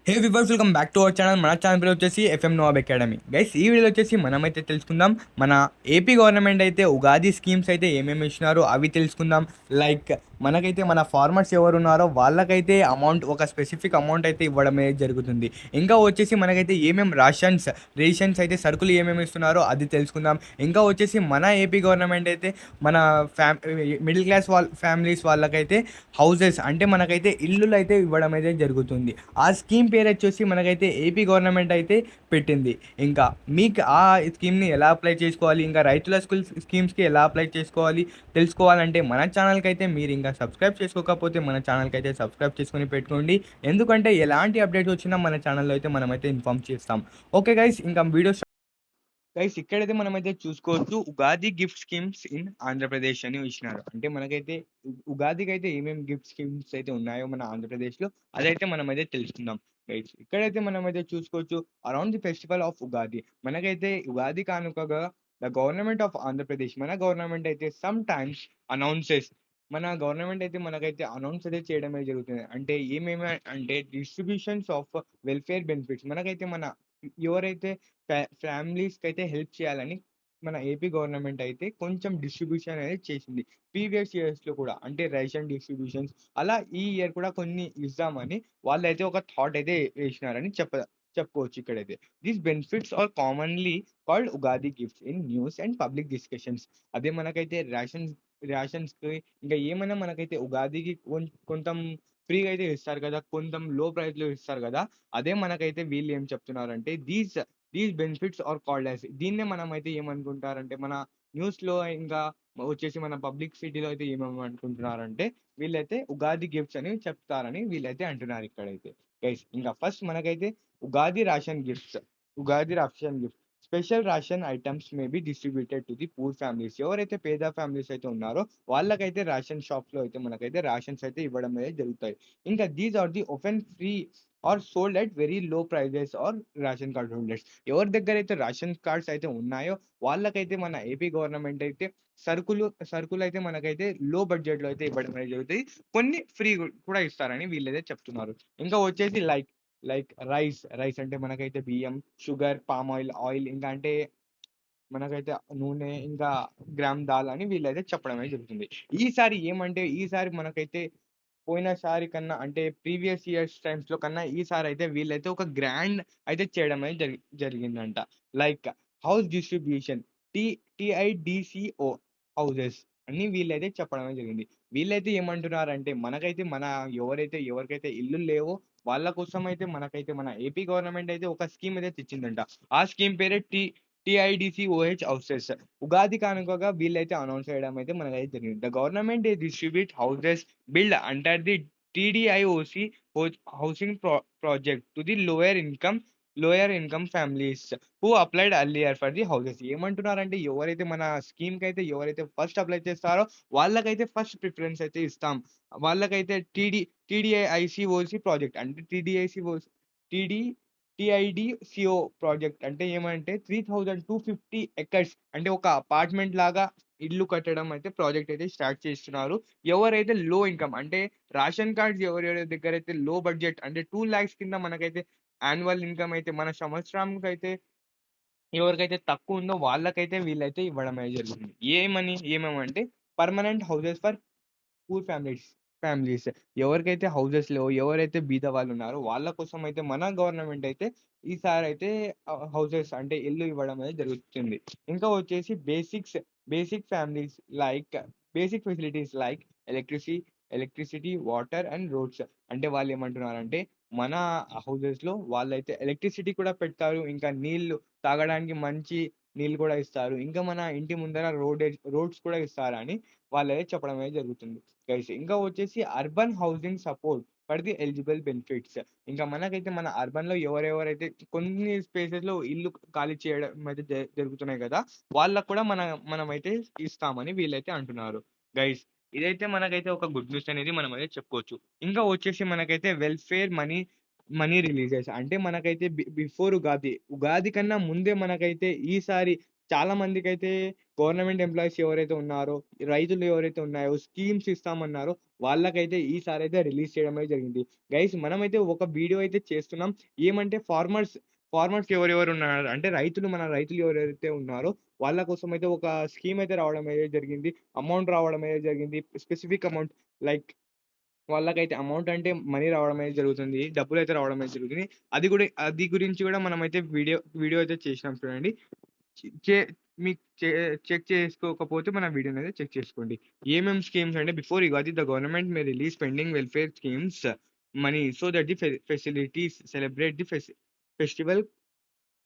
Hey viewers, welcome back to our channel. మన channel పేరు వచ్చేసి ఎఫ్ఎం నవాబ్ అకాడమీ. గైస్, ఈ వీడియోలో వచ్చేసి మనమైతే తెలుసుకుందాం మన ఏపీ గవర్నమెంట్ అయితే ఉగాది స్కీమ్స్ అయితే ఏమేమి ఇచ్చినారో అవి తెలుసుకుందాం. లైక్ మనకైతే మన ఫార్మర్స్ ఎవరు ఉన్నారో వాళ్ళకైతే అమౌంట్, ఒక స్పెసిఫిక్ అమౌంట్ అయితే ఇవ్వడమే జరుగుతుంది. ఇంకా వచ్చేసి మనకైతే ఏమేమి రేషన్స్ అయితే సరుకులు ఏమేమి ఇస్తున్నారో అది తెలుసుకుందాం. ఇంకా వచ్చేసి మన ఏపీ గవర్నమెంట్ అయితే మన మిడిల్ క్లాస్ ఫ్యామిలీస్ వాళ్ళకైతే హౌసెస్ అంటే మనకైతే ఇల్లులు అయితే ఇవ్వడం అయితే జరుగుతుంది. ఆ స్కీమ్ పేరు వచ్చేసి మనకైతే ఏపీ గవర్నమెంట్ అయితే పెట్టింది. ఇంకా మీకు ఆ స్కీమ్ని ఎలా అప్లై చేసుకోవాలి, ఇంకా రైతుల స్కీమ్స్కి ఎలా అప్లై చేసుకోవాలి తెలుసుకోవాలంటే మన ఛానల్కి అయితే మీరు ఇంకా సబ్స్క్రైబ్ చేసుకోకపోతే మన ఛానల్కి అయితే సబ్స్క్రైబ్ చేసుకొని పెట్టుకోండి. ఎందుకంటే ఎలాంటి అప్డేట్స్ వచ్చినా మన ఛానల్లో అయితే మనమైతే ఇన్ఫామ్ చేస్తాం. ఓకే గైస్, ఇంకా వీడియో గైస్, ఇక్కడైతే మనమైతే చూసుకోవచ్చు Ugadi gift schemes in Andhra Pradesh అని ఇచ్చినారు. అంటే మనకైతే ఉగాదికి అయితే ఏమేమి గిఫ్ట్ స్కీమ్స్ అయితే ఉన్నాయో మన ఆంధ్రప్రదేశ్లో అదైతే మనమైతే తెలుసుకుందాం. గైస్, ఇక్కడైతే మనమైతే చూసుకోవచ్చు around the festival of Ugadi. మనకైతే ఉగాది కానుకగా ద గవర్నమెంట్ ఆఫ్ ఆంధ్రప్రదేశ్, మన గవర్నమెంట్ అయితే సమ్ టైమ్స్ అనౌన్సెస్, మన గవర్నమెంట్ అయితే మనకైతే అనౌన్స్ అయితే చేయడమే జరుగుతుంది. అంటే ఏమేమి అంటే డిస్ట్రిబ్యూషన్స్ ఆఫ్ వెల్ఫేర్ బెనిఫిట్స్. మనకైతే మన ఎవరైతే ఫ్యామిలీస్కి అయితే హెల్ప్ చేయాలని మన ఏపీ గవర్నమెంట్ అయితే కొంచెం డిస్ట్రిబ్యూషన్ అనేది చేసింది. ప్రీవియస్ ఇయర్స్లో కూడా అంటే రేషన్ డిస్ట్రిబ్యూషన్స్ అలా ఈ ఇయర్ కూడా కొన్ని ఇద్దామని వాళ్ళైతే ఒక థాట్ అయితే వేసినారని చెప్పుకోవచ్చు. ఇక్కడైతే these benefits are commonly called Ugadi gifts in news and public discussions. అదే మనకైతే రేషన్స్కి ఇంకా ఏమైనా మనకైతే ఉగాదికి కొంచెం ఫ్రీగా అయితే ఇస్తారు కదా, కొంచెం లో ప్రైస్లో ఇస్తారు కదా. అదే మనకైతే వీళ్ళు ఏం చెప్తున్నారంటే these benefits are called as, దీన్నే మనం అయితే ఏమనుకుంటారంటే మన న్యూస్లో ఇంకా వచ్చేసి మన పబ్లిక్ సిటీలో అయితే ఏమేమి అనుకుంటున్నారంటే వీళ్ళైతే ఉగాది గిఫ్ట్స్ అని చెప్తారని వీళ్ళైతే అంటున్నారు ఇక్కడైతే. గైస్, ఇంకా ఫస్ట్ మనకైతే Ugadi ration gift special ration items may be distributed to the poor families. ఎవరైతే పేద ఫ్యామిలీస్ అయితే ఉన్నారో వాళ్ళకైతే రేషన్ షాప్స్లో అయితే మనకైతే రేషన్స్ అయితే ఇవ్వడం అనేది జరుగుతాయి. ఇంకా these are the open free or sold at very low prices or ration card holders. ఎవరి దగ్గర అయితే రేషన్ కార్డ్స్ అయితే ఉన్నాయో వాళ్ళకైతే మన ఏపీ గవర్నమెంట్ అయితే సరుకులు అయితే మనకైతే లో బడ్జెట్లో అయితే ఇవ్వడం అనేది జరుగుతుంది. కొన్ని ఫ్రీ కూడా ఇస్తారని వీళ్ళైతే చెప్తున్నారు. ఇంకా వచ్చేసి లైక్ రైస్ అంటే మనకైతే బియ్యం, షుగర్, పామ్ ఆయిల్ ఇంకా అంటే మనకైతే నూనె, ఇంకా గ్రామ్ దాల్ అని వీళ్ళైతే చెప్పడం అనేది జరుగుతుంది. ఈసారి మనకైతే పోయినసారి కన్నా అంటే ప్రీవియస్ ఇయర్స్ టైమ్స్లో కన్నా ఈసారి అయితే వీళ్ళైతే ఒక గ్రాండ్ అయితే చేయడం అనేది జరిగిందంట. Like house distribution, T TIDCO houses అని వీళ్ళైతే చెప్పడం అనేది జరిగింది. వీళ్ళైతే ఏమంటున్నారంటే మనకైతే ఎవరికైతే ఇల్లు లేవో వాళ్ళ కోసం అయితే మనకైతే మన ఏపీ గవర్నమెంట్ అయితే ఒక స్కీమ్ అయితే తెచ్చిందంట. ఆ స్కీమ్ పేరే టిఐడిసిఓహెచ్ హౌసెస్. ఉగాది కానుకగా వీళ్ళైతే అనౌన్స్ చేయడం అయితే మనకైతే జరిగింది. The government distribute houses built under the TDIOC housing project to the lower income families who applied earlier for the houses. ఏమంటున్నారంటే మన స్కీమ్కి అయితే ఎవరైతే ఫస్ట్ అప్లై చేస్తారో వాళ్ళకైతే ఫస్ట్ ప్రిఫరెన్స్ అయితే ఇస్తాం. వాళ్ళకైతే టీడీఐసిఓసి ప్రాజెక్ట్ అంటే టీడీ టిఐడిసిఓ ప్రాజెక్ట్ అంటే ఏమంటే 3250 acres అంటే ఒక అపార్ట్మెంట్ లాగా ఇల్లు కట్టడం అయితే ప్రాజెక్ట్ అయితే స్టార్ట్ చేస్తున్నారు. ఎవరైతే లో ఇన్కమ్ అంటే రేషన్ కార్డ్స్ ఎవరెవరి దగ్గర అయితే లో బడ్జెట్ అంటే 2 lakhs కింద మనకైతే యాన్యువల్ ఇన్కమ్ అయితే మన సంవత్సరానికి అయితే ఎవరికైతే తక్కువ ఉందో వాళ్ళకైతే వీళ్ళైతే ఇవ్వడం అయితే జరుగుతుంది. ఏమేమంటే permanent houses for poor families. ఎవరికైతే హౌసెస్ లేవో, ఎవరైతే బీద వాళ్ళు ఉన్నారో వాళ్ళ కోసం అయితే మన గవర్నమెంట్ అయితే ఈసారి అయితే హౌసెస్ అంటే ఇల్లు ఇవ్వడం అనేది జరుగుతుంది. ఇంకా వచ్చేసి basic families like basic facilities like electricity, water and roads. అంటే వాళ్ళు ఏమంటున్నారంటే మన హౌసెస్లో వాళ్ళైతే ఎలక్ట్రిసిటీ కూడా పెడతారు, ఇంకా నీళ్లు తాగడానికి మంచి నీళ్ళు కూడా ఇస్తారు, ఇంకా మన ఇంటి ముందర రోడ్స్ కూడా ఇస్తారని వాళ్ళైతే చెప్పడం అనేది జరుగుతుంది. గైస్, ఇంకా వచ్చేసి urban housing support for the eligible benefits. ఇంకా మనకైతే మన అర్బన్లో ఎవరెవరైతే కొన్ని స్పేసెస్లో ఇల్లు ఖాళీ చేయడం అయితే జరుగుతున్నాయి కదా, వాళ్ళకు కూడా మనమైతే ఇస్తామని వీళ్ళైతే అంటున్నారు. గైస్, ఇదైతే మనకైతే ఒక గుడ్ న్యూస్ అనేది మనం అయితే చెప్పుకోవచ్చు. ఇంకా వచ్చేసి మనకైతే వెల్ఫేర్ మనీ రిలీజెస్ అంటే మనకైతే బిఫోర్ ఉగాది కన్నా ముందే మనకైతే ఈసారి చాలా మందికైతే గవర్నమెంట్ ఎంప్లాయీస్ ఎవరైతే ఉన్నారో, రైతులు ఎవరైతే ఉన్నాయో స్కీమ్స్ ఇస్తామన్నారో వాళ్ళకైతే ఈసారైతే రిలీజ్ చేయడం అయితే జరిగింది. గైస్ మనమైతే ఒక వీడియో అయితే చేస్తున్నాం. ఏమంటే ఫార్మర్స్ ఎవరెవరు ఉన్నారు అంటే మన రైతులు ఎవరైతే ఉన్నారో వాళ్ళ కోసం అయితే ఒక స్కీమ్ అయితే రావడం అయితే జరిగింది. అమౌంట్ రావడం అయితే జరిగింది. స్పెసిఫిక్ అమౌంట్ లైక్ వాళ్ళకైతే అమౌంట్ అంటే మనీ రావడం అనేది జరుగుతుంది. డబ్బులైతే రావడం అనేది జరుగుతుంది. అది గురించి కూడా మనమైతే వీడియో అయితే చేసినాం చూడండి. చె చే మీకు చెక్ చేసుకోకపోతే మన వీడియోనైతే చెక్ చేసుకోండి. ఏమేం స్కీమ్స్ అంటే before Ugadi the government may release pending welfare schemes money so that the facilities celebrate the festival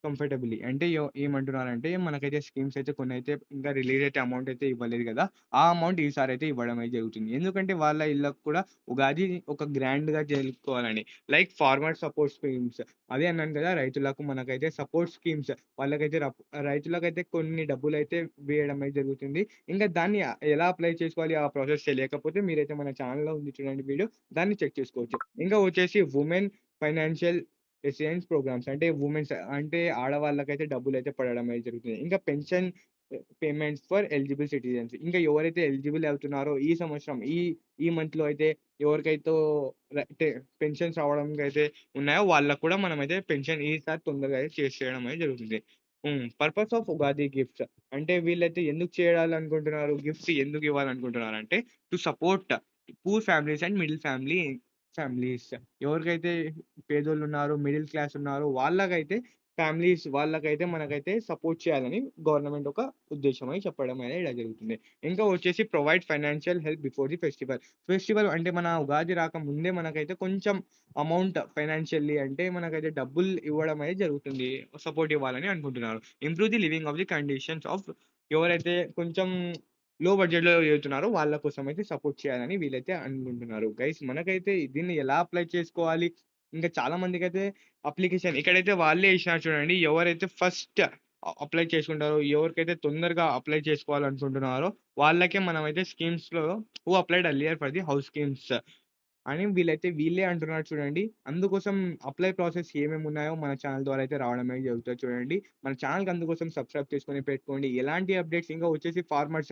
comfortably. అంటే ఏమంటున్నారంటే మనకైతే స్కీమ్స్ అయితే కొన్నైతే ఇంకా రిలీజ్ అయితే అమౌంట్ అయితే ఇవ్వలేదు గదా! ఆ అమౌంట్ ఈసారైతే ఇవ్వడం అయితే జరుగుతుంది. ఎందుకంటే వాళ్ళ ఇళ్ళకి కూడా ఉగాది ఒక గ్రాండ్‌గా జరుపుకోవాలని. లైక్ ఫార్మర్ సపోర్ట్ స్కీమ్స్ అదే అన్నాను కదా! రైతులకు మనకైతే సపోర్ట్ స్కీమ్స్ వాళ్ళకైతే రైతులకైతే కొన్ని డబ్బులైతే వేయడం అయితే జరుగుతుంది. ఇంకా దాన్ని ఎలా అప్లై చేసుకోవాలి ఆ ప్రాసెస్ తెలియకపోతే మీరైతే మన ఛానెల్‌లో ఉంది చూడండి వీడియో. దాన్ని చెక్ చేసుకోవచ్చు. ఇంకా వచ్చేసి వుమెన్ ఫైనాన్షియల్ రెసిడెన్స్ ప్రోగ్రామ్స్ అంటే అంటే ఆడవాళ్ళకైతే డబ్బులైతే పడడం అయితే జరుగుతుంది. ఇంకా pension payments for eligible citizens. ఇంకా ఎవరైతే ఎలిజిబుల్ అవుతున్నారో ఈ సంవత్సరం ఈ మంత్‌లో అయితే ఎవరికైతే అంటే పెన్షన్స్ రావడానికైతే ఉన్నాయో వాళ్ళకి కూడా మనమైతే పెన్షన్ ఈసారి తొందరగా అయితే చేసేయడం అనేది జరుగుతుంది. పర్పస్ ఆఫ్ ఉగాది గిఫ్ట్స్ అంటే వీళ్ళైతే ఎందుకు చేయాలనుకుంటున్నారు? గిఫ్ట్స్ ఎందుకు ఇవ్వాలనుకుంటున్నారంటే to support poor families and middle families. ఎవరికైతే పేదోళ్ళున్నారో, మిడిల్ క్లాస్ ఉన్నారో వాళ్ళకైతే మనకైతే సపోర్ట్ చేయాలని గవర్నమెంట్ ఒక ఉద్దేశ్యం అని చెప్పడం అనేది ఇలా జరుగుతుంది. ఇంకా వచ్చేసి provide financial help before the festival. Festival అంటే మన ఉగాది రాకముందే మనకైతే కొంచెం అమౌంట్ ఫైనాన్షియల్లీ అంటే మనకైతే డబ్బులు ఇవ్వడం అనేది జరుగుతుంది. సపోర్ట్ ఇవ్వాలని అనుకుంటున్నారు. Improve the living of the conditions of ఎవరైతే కొంచెం లో బడ్జెట్‌లో వెళ్తున్నారో వాళ్ళ కోసం అయితే సపోర్ట్ చేయాలని వీళ్ళైతే అనుకుంటున్నారు. గైస్ మనకైతే దీన్ని ఎలా అప్లై చేసుకోవాలి? ఇంకా చాలా మందికైతే అప్లికేషన్ ఇక్కడైతే వాళ్ళే ఇచ్చినారు చూడండి. ఎవరైతే ఫస్ట్ అప్లై చేసుకుంటారో, ఎవరికైతే తొందరగా అప్లై చేసుకోవాలనుకుంటున్నారో వాళ్ళకే మనమైతే స్కీమ్స్‌లో who applied earlier for the house schemes అని వీళ్ళే అంటున్నారు చూడండి. అందుకోసం అప్లై ప్రాసెస్ ఏమేమి ఉన్నాయో మన ఛానెల్ ద్వారా అయితే రావడం అనేది జరుగుతది చూడండి. మన ఛానెల్‌కి అందుకోసం సబ్‌స్క్రైబ్ చేసుకొని పెట్టుకోండి. ఎలాంటి అప్డేట్స్ ఇంకా వచ్చేసి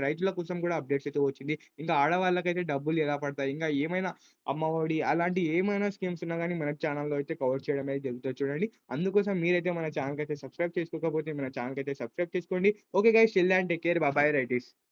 రైతుల కోసం కూడా అప్డేట్స్ అయితే వచ్చింది. ఇంకా ఆడవాళ్ళకైతే డబ్బులు ఎలా పడతాయి, ఇంకా ఏమైనా అమ్మఒడి అలాంటి ఏమైనా స్కీమ్స్ ఉన్నా గానీ మన ఛానెల్‌లో అయితే కవర్ చేయడం అనేది జరుగుతది చూడండి. అందుకోసం మీరైతే మన ఛానెల్‌కైతే సబ్‌స్క్రైబ్ చేసుకోకపోతే మన ఛానెల్‌కైతే సబ్‌స్క్రైబ్ చేసుకోండి. Okay guys till then take care. Bye bye రైటీస్.